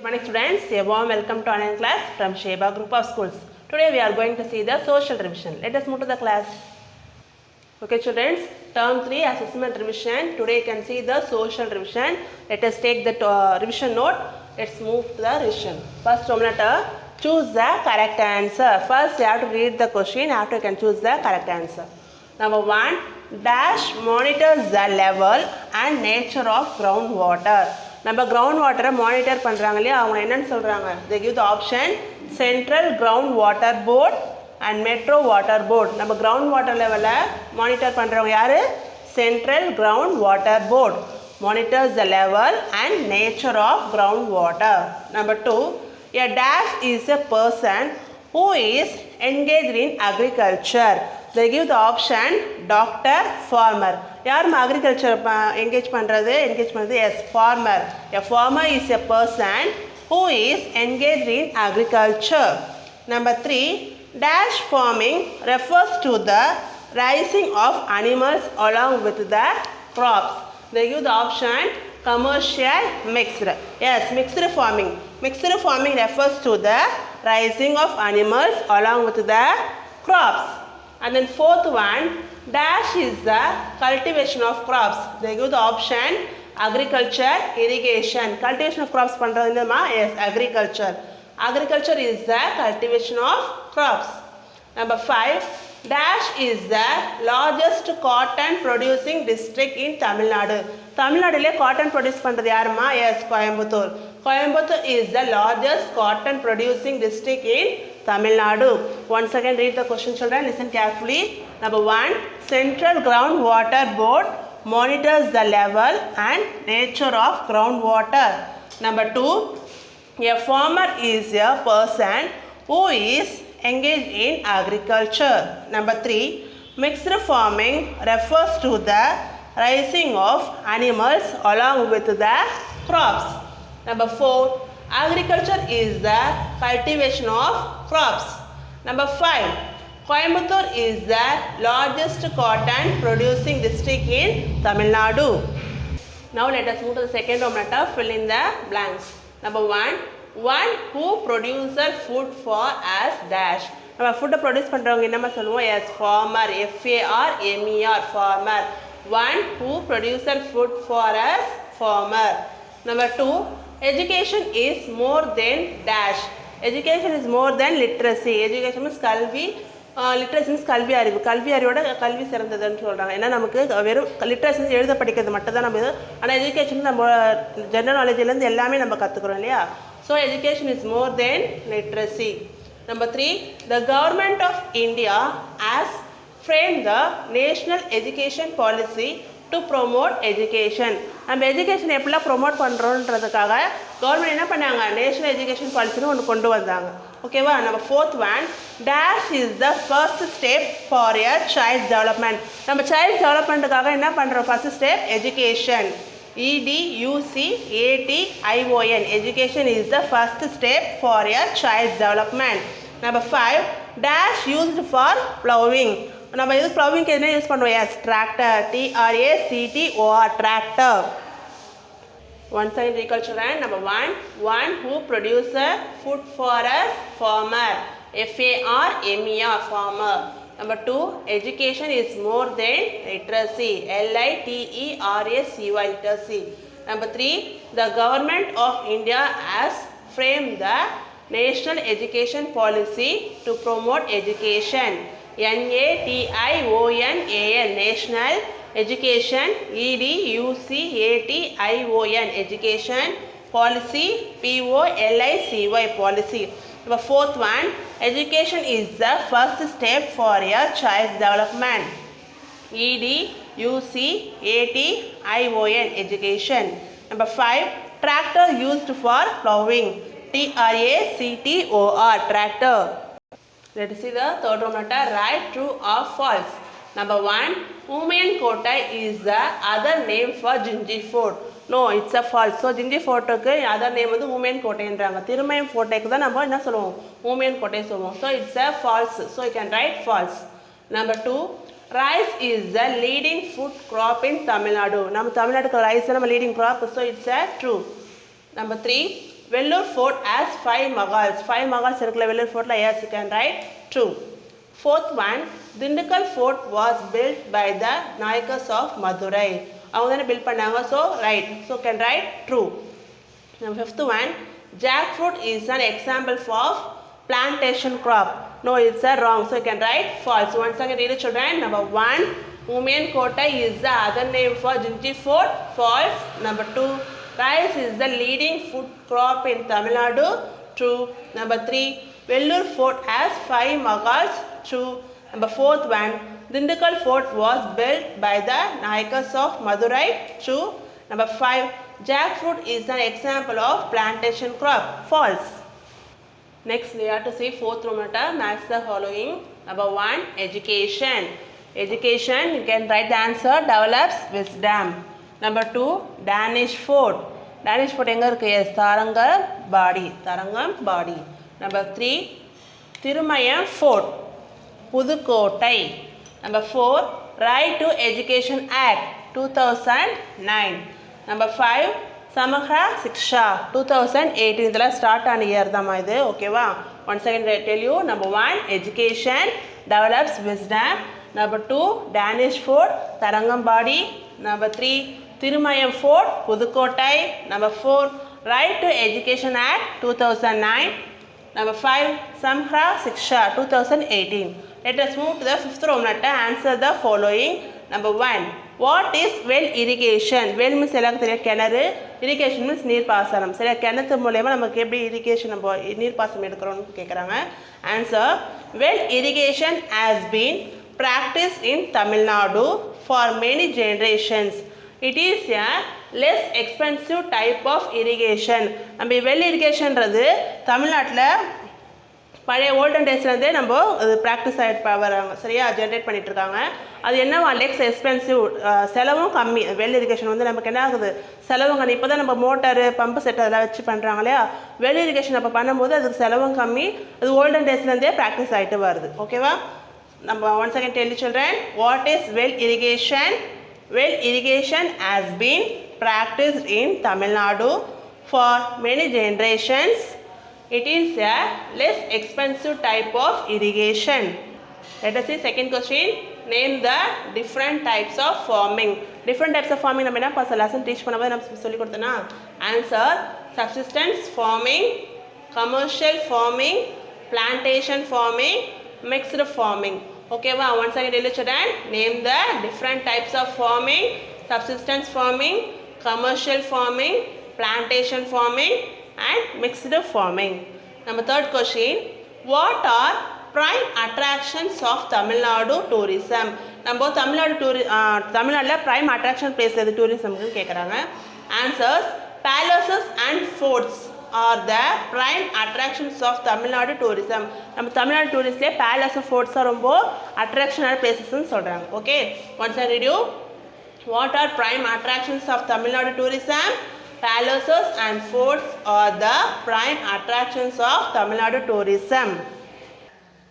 Good morning students, a warm welcome to online class from Sheba Group of Schools. Today we are going to see the social revision. Let us move to the class. Okay students, term 3 assessment revision. Today you can see the social revision. Let us take the revision note. Let's move to the revision. First letter, choose the correct answer. First you have to read the question, after you can choose the correct answer. Number 1, dash monitors the level and nature of groundwater. நம்ம ground வாட்டரை monitor பண்ணுறாங்க இல்லையா, அவங்க என்னென்னு சொல்கிறாங்க? they give the option central ground water board and metro water board. நம்ம ground water லெவலில் monitor பண்ணுறவங்க யார்? Central ground water board monitors the level and nature of groundwater. Number 2, a dash is a person who is engaged in agriculture. They give the option doctor, farmer. யாரும் agriculture engage பண்ணுறது? Yes, farmer. A farmer is a person who is engaged in agriculture. Number 3, dash farming refers to the raising of animals along with the crops. They give the option commercial mixed. Yes, mixed farming. Mixed farming refers to the raising of animals along with the crops. And then fourth one, dash is the cultivation of crops. They give the option agriculture, irrigation. Cultivation of crops pandradhu ma? Yes, agriculture. Agriculture is the cultivation of crops. Number 5, dash is the largest cotton producing district in Tamil Nadu. Tamil Nadu le cotton produce pandradhu yaruma? Yes, Coimbatore. Coimbatore is the largest cotton producing district in Tamil Nadu. Once again read the question children, listen carefully. Number 1, Central Groundwater Board monitors the level and nature of groundwater. Number 2, a farmer is a person who is engaged in agriculture. Number 3, mixed farming refers to the raising of animals along with the crops. Number 4, agriculture is the cultivation of crops. Number 5, Coimbatore is the largest cotton producing district in Tamil Nadu. Now let us move to the second letter, fill in the blanks. Number 1, one who produces food for us dash. நம்ம ஃபுட்டை produce பண்ணுறவங்க என்னமா சொல்லுவோம்? Yes, farmer. FARMER, farmer. One who produces food for us, farmer. Number 2, education is more than dash. Education is more than literacy. Education means கல்வி, literacy means கல்வி அறிவு. கல்வி அறிவோட கல்வி சிறந்ததுன்னு சொல்கிறாங்க. ஏன்னா நமக்கு வெறும் லிட்ரஸி எழுத படிக்கிறது மட்டும் தான் நம்ம இது, ஆனால் எஜுகேஷன் நம்ம ஜென்ரல் நாலேஜ்லேருந்து எல்லாமே நம்ம கற்றுக்குறோம் இல்லையா. So education is more then literacy. Number 3, the government of India has framed the national education policy to promote education. நம்ம எஜுகேஷன் எப்படிலாம் ப்ரொமோட் பண்ணுறோன்றதுக்காக கவர்மெண்ட் என்ன பண்ணாங்க? நேஷனல் எஜுகேஷன் பாலிசின்னு ஒன்று கொண்டு வந்தாங்க. ஓகேவா? நம்ம fourth one, dash is the first step for a child development. நம்ம சைல்ட் டெவலப்மெண்ட்டுக்காக என்ன பண்ணுறோம்? First step education. EDUCATION. Education is the first step for a child's development. Number 5, dash used for plowing. நம்ம இது ப்ளவிங்க்கு என்ன யூஸ் பண்ணுவோம்? Yes, tractor. TRACTOR, tractor. Once again recall children. Number 1, one who produces food for us, farmer. FARMER, farmer. Number 2, education is more than literacy. LITERACY, literacy. Number 3, the government of India has framed the national education policy to promote education. NATIONAL, national education. EDUCATION, education. Policy, POLICY, policy. The fourth one, education is the first step for a child's development. EDUCATION, education. Number 5, tractor used for plowing. TRACTOR, tractor. Let us see the third letter, right, true or false. Number 1, Umayan Kota is the other name for Jinji Fort. No, it's a false. So Jinji Fortக்கு other name வந்து Umayan கோட்டைன்றாங்க. Thirumayam கோட்டைக்கு தான் நம்ம என்ன சொல்லுவோம்? Umayan கோட்டை சொல்லுவோம். So it's a false. So you can write false. Number 2, rice is the leading food crop in Tamil Nadu. நம்ம தமிழ்நாட்டுக்கு rice நம்ம leading crop, so it's a true. Number 3, Vellore Fort has 5 Mughals. 5 Mughals irukla Vellore Fort la, yes, you can write true. Fourth one, Dindigul Fort was built by the Nayakas of Madurai. Avanga thana build pannanga, so right, so can write true. Now fifth one, jackfruit is an example of plantation crop. No, it's a wrong, so you can write false. Once again read it, children. Number 1, Umiyan Kota is the other name for Jinchi Fort. False. Number 2, rice is the leading food crop in Tamil Nadu. True. Number 3, Vellore Fort has 5 Mughals. True. Number 4th one, Dindigul Fort was built by the Nayakas of Madurai. True. Number 5, jackfruit is an example of plantation crop. False. Next we have to see fourth room letter. Match the following. Number 1, education. Education, you can write the answer, develops wisdom. Number 2, Danish Fort. Danish Fort enga irukku? Yes, Tharangambadi. Number 3, Thirumayam Fort, Pudukottai. Number 4, Right to Education Act 2009. Number 5, Samagra Shiksha 2018. இதெல்லாம் start ஆன year தான் இது, ஓகேவா? Once again tell you. Number 1, education develops wisdom. Number 2, Danish Fort, Tharangambadi. Number 3, Thirumayam Fort, Pudukottai. Number 4, Right to Education Act 2009. Number 5, Samagra Shiksha 2018. Let us move to the fifth room letter. Answer the following. Number 1, what is well irrigation? Well means எல்லாருக்கும் தெரியும் கிணறு, irrigation means நீர் பாசனம். சரி, கிணத்து மூலமா நமக்கு எப்படி irrigation நம்ம நீர் பாசனம் எடுக்கிறோம்னு கேட்குறாங்க. Answer, well irrigation has been practiced in Tamil Nadu for many generations. It is a less expensive type of irrigation. நம்ம well irrigationன்றது தமிழ்நாட்டில் பழைய ஓல்டன் டேஸ்லேருந்தே நம்ம அது ப்ராக்டிஸ் ஆகிட்டு வராங்க, சரியா? ஜென்ரேட் பண்ணிட்டு இருக்காங்க. அது என்னவா, லெஸ் எக்ஸ்பென்சிவ், செலவும் கம்மி. வெல் இரிகேஷன் வந்து நமக்கு என்ன ஆகுது, செலவும் கம்மி. இப்போ தான் நம்ம மோட்டரு, பம்பு செட் அதெல்லாம் வச்சு பண்ணுறாங்க இல்லையா? வெல் இரிகேஷன் அப்போ பண்ணும்போது அதுக்கு செலவும் கம்மி. அது ஓல்டன் டேஸ்லேருந்தே ப்ராக்டிஸ் ஆகிட்டு வருது, ஓகேவா? நம்ம once again tell children, what is well irrigation? Well irrigation has been practiced in Tamil Nadu for many generations. It is a less expensive type of irrigation. Let us see second question. Name the different types of farming. Different types of farming நம்ம என்ன pass lesson teach பண்ணும்போது நம்ம சொல்லி கொடுத்தனா? Answer, subsistence farming, commercial farming, plantation farming, mixed farming. Okay, once again tell children, name the different types of farming: subsistence farming, commercial farming, plantation farming and mixed farming. Number third question, what are prime attractions of Tamil Nadu tourism? நம்ம தமிழ்நாடுல prime attraction place எது tourismக்கு கேக்குறாங்க. Answers, palaces and forts are the prime attractions of Tamil Nadu tourism. நம்ம Tamil Nadu டூரிஸ்ட்ல palace forts ரொம்ப அட்ராக்ஷனான பிளேசஸ்னு சொல்றாங்க. Okay, once I read you, what are prime attractions of Tamil Nadu tourism? Palaces and forts are the prime attractions of Tamil Nadu tourism.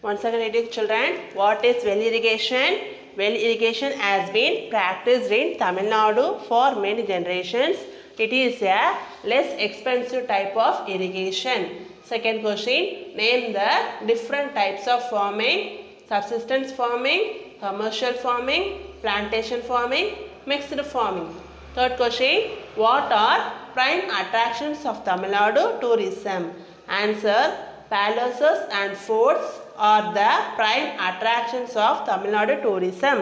Once again read it, children. What is well irrigation? Well irrigation has been practiced in Tamil Nadu for many generations. It is a less expensive type of irrigation. Second question, name the different types of farming: subsistence farming, commercial farming, plantation farming, mixed farming. Third question, what are prime attractions of Tamil Nadu tourism? Answer, palaces and forts are the prime attractions of Tamil Nadu tourism.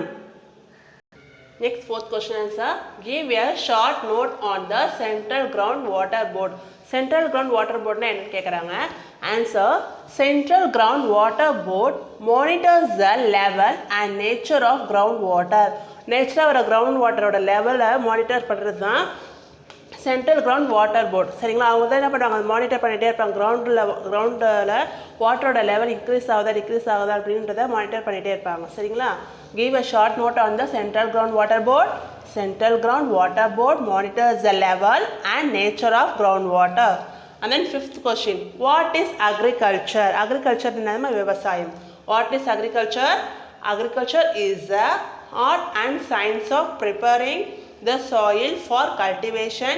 Next, fourth question answer, give a short note on the Central Groundwater Board. Central Groundwater Board na enna kekranga? Answer, Central Groundwater Board monitors the level and nature of groundwater. Nature of groundwater oda level monitor பண்றது தான் central ground water board, சரிங்களா? அவங்க தான் என்ன பண்ணுவாங்க, monitor பண்ணிகிட்டே இருப்பாங்க. கிரவுண்டில் வாட்டரோட லெவல் இன்க்ரீஸ் ஆகுதா டிக்ரீஸ் ஆகுதா அப்படின்றத மானிட்டர் பண்ணிகிட்டே இருப்பாங்க, சரிங்களா? Give a short note on the Central Groundwater Board. Central Groundwater Board monitors the level and nature of groundwater. And then fifth question, what is agriculture? Agriculture என்னதுமா விவசாயம். What is agriculture? Agriculture is the art and science of preparing the soil for cultivation,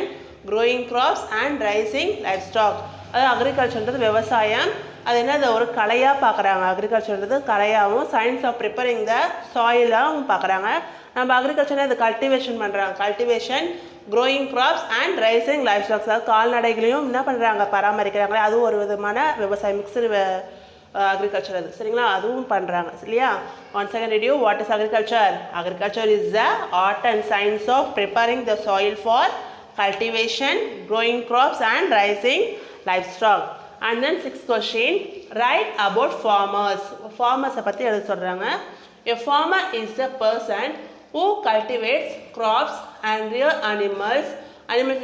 growing crops and raising livestock. அது அக்ரிகல்ச்சர்ன்றது விவசாயம். அது என்னது ஒரு கலையாக பார்க்குறாங்க. அக்ரிகல்ச்சர்ன்றது கலையாகவும் சயின்ஸ் ஆஃப் ப்ரிப்பரிங் த சாயிலாகவும் பார்க்குறாங்க. நம்ம அக்ரிகல்ச்சர் அது கல்டிவேஷன் பண்ணுறாங்க. Cultivation, growing crops and raising livestocks, அதாவது கால்நடைகளையும் என்ன பண்ணுறாங்க, பராமரிக்கிறாங்க. அதுவும் ஒரு விதமான விவசாயம், மிக்சடு agriculture அது சரிங்களா, அதுவும் பண்ணுறாங்க இல்லையா. Once again read you what is agriculture. Agriculture is the art and science of preparing the soil for cultivation, growing crops and raising livestock. And then sixth question, write about farmers. Farmers பற்றி எழுத சொல்கிறாங்க. A farmer is a person who cultivates crops and rear animals.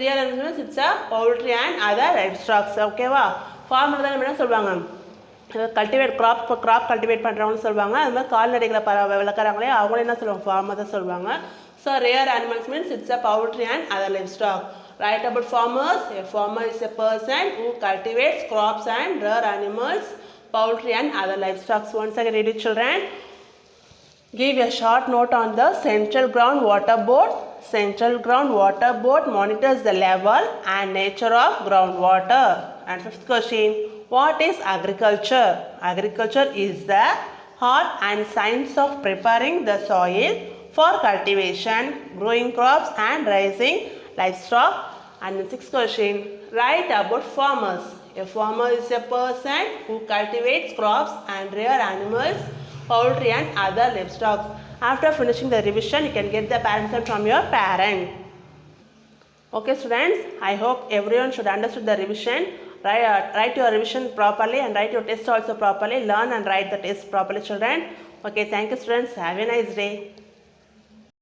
Rear animals, it's a poultry and other livestock. ஓகேவா. Farmer தான் என்ன சொல்லுவாங்க, cultivate graph cultivate பண்ணுறவங்கன்னு சொல்லுவாங்க. அது மாதிரி கால்நடைகளை வளர்க்குறாங்களே அவங்கள என்ன சொல்லுவாங்க, ஃபார்மர் தான் சொல்லுவாங்க. So rear animals means it's a poultry and other livestock. Write about farmers. A farmer is a person who cultivates crops and rear animals, poultry and other livestock. Once again read it children. Give a short note on the Central Groundwater Board. Central Groundwater Board monitors the level and nature of groundwater. And fifth question, what is agriculture? Agriculture is the art and science of preparing the soil for cultivation, growing crops and raising livestock. And the sixth question, write about farmers. A farmer is a person who cultivates crops and rear animals, poultry and other livestock. After finishing the revision, you can get the answer from your parent. Okay students, I hope everyone should understand the revision. Write your revision properly and write your test also properly. Learn and write the test properly children. Okay, thank you students. Have a nice day.